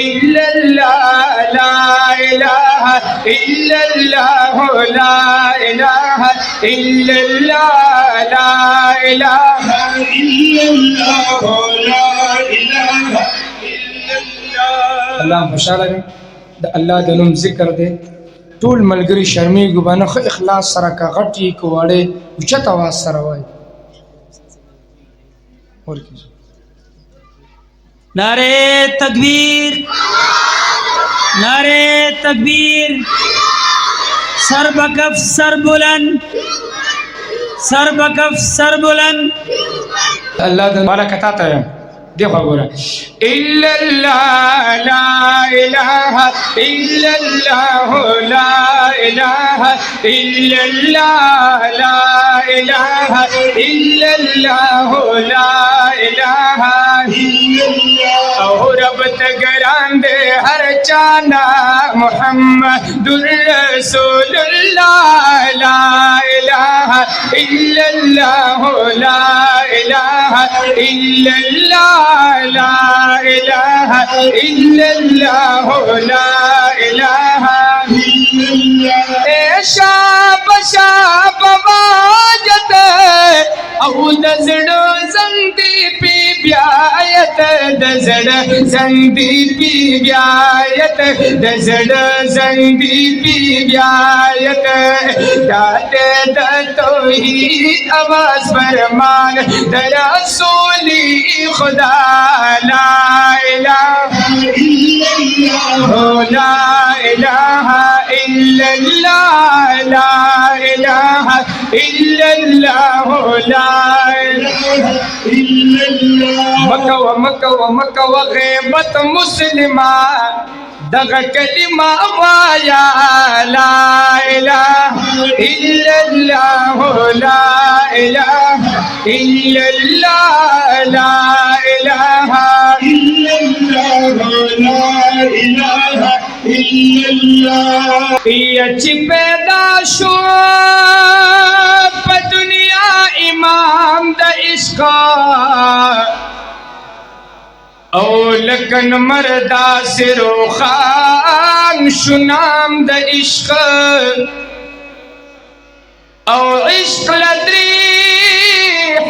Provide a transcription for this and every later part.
इल्लल्लाह ला इलाहा इल्लल्लाह ला इलाहा इल्लल्लाह ला इलाहा इल्लल्लाह ला इलाहा इल्लल्लाह। अल्लाह खुशाला द अल्लाह द नूम जिक्र दे टول ملګری شرمې ګبانه خو اخلاص سره کا غټي کوړې اوچت आवाज سره وای ورکی नारे तकबीर नारे तकबीर सर बकफ सर बुलंद सर बकफ सर बुलंद। अल्लाह वाला कहता है देखो गोरा इल्लल्लाह ला इलाहा इल्लल्लाह ला इलाहा इल्लल्लाह ला इलाहा इल्लल्लाह ला इलाहा इल्लल्लाह। और रब तगरान दे हर चाना मुहम्मदुर रसूलुल्लाह ला इलाहा इल्लल्लाह ला इलाहा इल्लल्लाह ला इलाहा इल्लल्लाह ला इलाहा इल्लल्लाह। ए शाब शाब वाजत औ दजड़ो जंदी पी ब्यायत दजड़ जंदी पी ब्यायत दजड़ जंदी पी ब्यायत दाते द तौहीद आवाज फरमान रसूली खुदा ला इलाहा इल्लल्लाह ला इलाहा इल्लल्लाह ला इलाहा इल्लल्लाह ला इलाहा इल्लल्लाह। मक्का व गैबत मुस्लिमा दग कलिमा वाया ला इलाहा इल्लल्लाह ला इलाहा इल्लल्लाह ला इलाहा इल्लल्लाह ला इलाहा इल्लल्लाह। ये पैदा शो दुनिया इमाम द इश्का ओ लकन मरदा सिरो खान शुनाम द इश्क ओ इश्क लदरी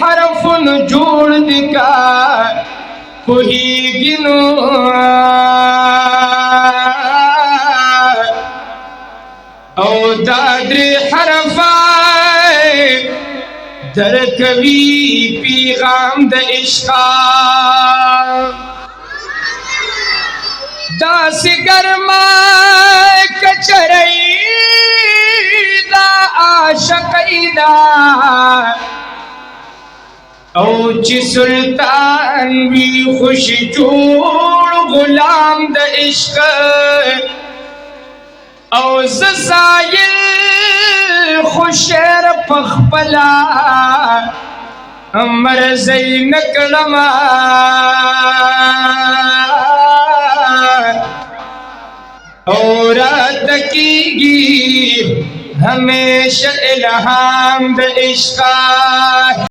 हरफुन जोड़ दिका कोई गिनो ओ दादरी हरफाए दर कवी पीगाम द इश्का दास गरमा कचरई दा आशकईदा औ ची सुल्तान भी खुश जोड़ गुलाम द इश्क औ ज़साइल खुशेर पखपला मरज़ई नकलमा और तकीगी हमेशा इल्हाम द इश्का।